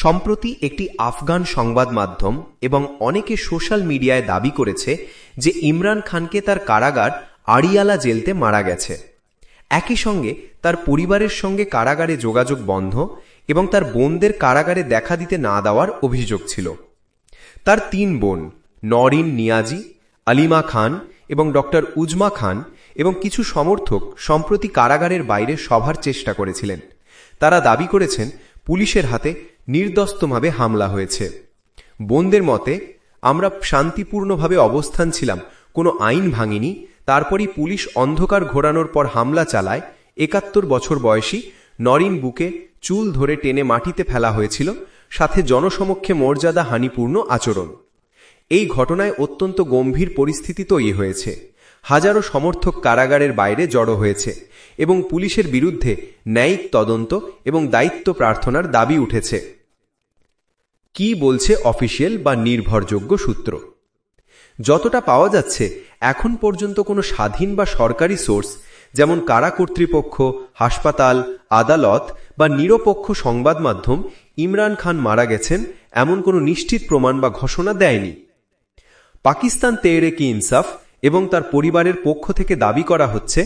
সম্প্রতি একটি আফগান সংবাদ মাধ্যম এবং অনেকে সোশ্যাল মিডিয়ায় দাবি করেছে যে ইমরান খানকে তার কারাগার আড়িয়ালা জেলতে মারা গেছে। একই সঙ্গে তার পরিবারের সঙ্গে কারাগারে যোগাযোগ বন্ধ এবং তার বোনদের কারাগারে দেখা দিতে না দেওয়ার অভিযোগ ছিল। তার ৩ বোন নরিন নিয়াজি, আলিমা খান এবং ডক্টর উজমা খান এবং কিছু সমর্থক সম্প্রতি কারাগারের বাইরে সভার চেষ্টা করেছিলেন। তারা দাবি করেছেন পুলিশের হাতে নির্দস্তভাবে হামলা হয়েছে। বোনদের মতে, আমরা শান্তিপূর্ণভাবে অবস্থান ছিলাম, কোনো আইন ভাঙিনি, তারপরই পুলিশ অন্ধকার ঘোরানোর পর হামলা চালায়। ৭১ বছর বয়সী নরিন বুকে চুল ধরে টেনে মাটিতে ফেলা হয়েছিল, সাথে জনসমক্ষে মর্যাদা হানিপূর্ণ আচরণ। এই ঘটনায় অত্যন্ত গম্ভীর পরিস্থিতি তৈরি হয়েছে। হাজারো সমর্থক কারাগারের বাইরে জড়ো হয়েছে এবং পুলিশের বিরুদ্ধে ন্যায়িক তদন্ত এবং দায়িত্ব প্রার্থনার দাবি উঠেছে। কি বলছে অফিসিয়াল বা নির্ভরযোগ্য সূত্র? যতটা পাওয়া যাচ্ছে, এখন পর্যন্ত কোনো স্বাধীন বা সরকারি সোর্স যেমন কারা কর্তৃপক্ষ, হাসপাতাল, আদালত বা নিরপেক্ষ সংবাদ মাধ্যম ইমরান খান মারা গেছেন এমন কোনো নিশ্চিত প্রমাণ বা ঘোষণা দেয়নি। পাকিস্তান তেহরিক-ই-ইনসাফ এবং তার পরিবারের পক্ষ থেকে দাবি করা হচ্ছে,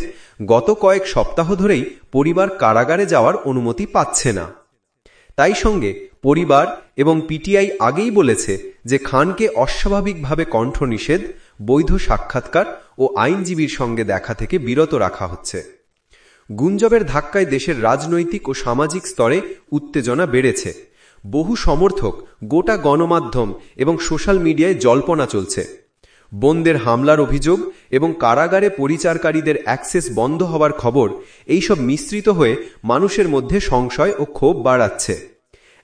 গত কয়েক সপ্তাহ ধরেই পরিবার কারাগারে যাওয়ার অনুমতি পাচ্ছে না। তাই সঙ্গে পরিবার এবং পিটিআই আগেই বলেছে যে খানকে অস্বাভাবিকভাবে কণ্ঠ নিষেধ, বৈধ সাক্ষাৎকার ও আইনজীবীর সঙ্গে দেখা থেকে বিরত রাখা হচ্ছে। গুঞ্জবের ধাক্কায় দেশের রাজনৈতিক ও সামাজিক স্তরে উত্তেজনা বেড়েছে। বহু সমর্থক, গোটা গণমাধ্যম এবং সোশ্যাল মিডিয়ায় জল্পনা চলছে। বোনদের হামলার অভিযোগ এবং কারাগারে পরিচারকারীদের অ্যাক্সেস বন্ধ হওয়ার খবর, এইসব মিশ্রিত হয়ে মানুষের মধ্যে সংশয় ও ক্ষোভ বাড়াচ্ছে।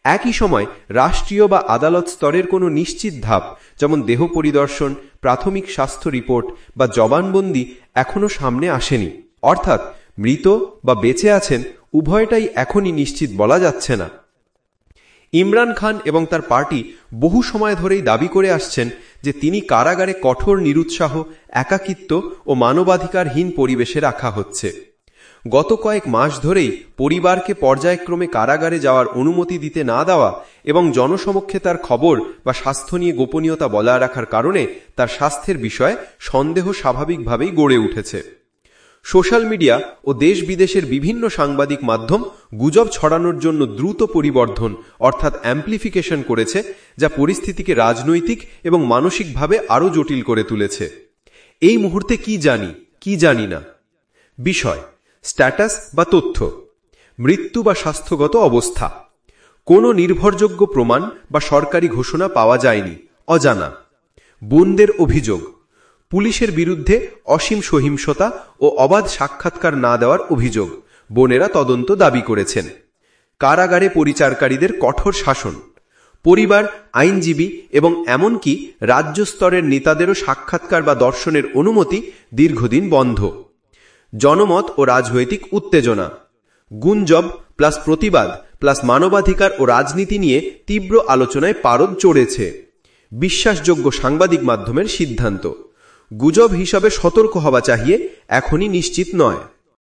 একই সময় রাষ্ট্রীয় বা আদালত স্তরের কোনো নিশ্চিত ধাপ, যেমন দেহ পরিদর্শন, প্রাথমিক স্বাস্থ্য রিপোর্ট বা জবানবন্দি এখনও সামনে আসেনি। অর্থাৎ মৃত বা বেঁচে আছেন উভয়টাই এখনই নিশ্চিত বলা যাচ্ছে না। ইমরান খান এবং তার পার্টি বহু সময় ধরেই দাবি করে আসছেন যে তিনি কারাগারে কঠোর নিরুৎসাহ, একাকিত্ব ও মানবাধিকারহীন পরিবেশে রাখা হচ্ছে। গত কয়েক মাস ধরেই পরিবারকে পর্যায়ক্রমে কারাগারে যাওয়ার অনুমতি দিতে না দেওয়া এবং জনসমক্ষে তার খবর বা স্বাস্থ্য নিয়ে গোপনীয়তা বজায় রাখার কারণে তার স্বাস্থ্যের বিষয়ে সন্দেহ স্বাভাবিকভাবেই গড়ে উঠেছে। সোশ্যাল মিডিয়া ও দেশ বিদেশের বিভিন্ন সাংবাদিক মাধ্যম গুজব ছড়ানোর জন্য দ্রুত পরিবর্ধন অর্থাৎ অ্যাম্প্লিফিকেশন করেছে, যা পরিস্থিতিকে রাজনৈতিক এবং মানসিকভাবে আরও জটিল করে তুলেছে। এই মুহূর্তে কি জানি, কি জানি না। বিষয়: স্ট্যাটাস বা তথ্য, মৃত্যু বা স্বাস্থ্যগত অবস্থা। কোনো নির্ভরযোগ্য প্রমাণ বা সরকারি ঘোষণা পাওয়া যায়নি, অজানা। বোনদের অভিযোগ: পুলিশের বিরুদ্ধে অসীম সহিংসতা ও অবাধ সাক্ষাৎকার না দেওয়ার অভিযোগ। বোনেরা তদন্ত দাবি করেছেন। কারাগারে পরিচারকারীদের কঠোর শাসন। পরিবার, আইনজীবী এবং এমনকি রাজ্য স্তরের নেতাদেরও সাক্ষাৎকার বা দর্শনের অনুমতি দীর্ঘদিন বন্ধ। জনমত ও রাজনৈতিক উত্তেজনা। গুঞ্জব প্লাস প্রতিবাদ প্লাস মানবাধিকার ও রাজনীতি নিয়ে তীব্র আলোচনায় পারদ চড়েছে। বিশ্বাসযোগ্য সাংবাদিক মাধ্যমের সিদ্ধান্ত: গুজব হিসাবে সতর্ক হওয়া চাহিয়ে, এখনই নিশ্চিত নয়।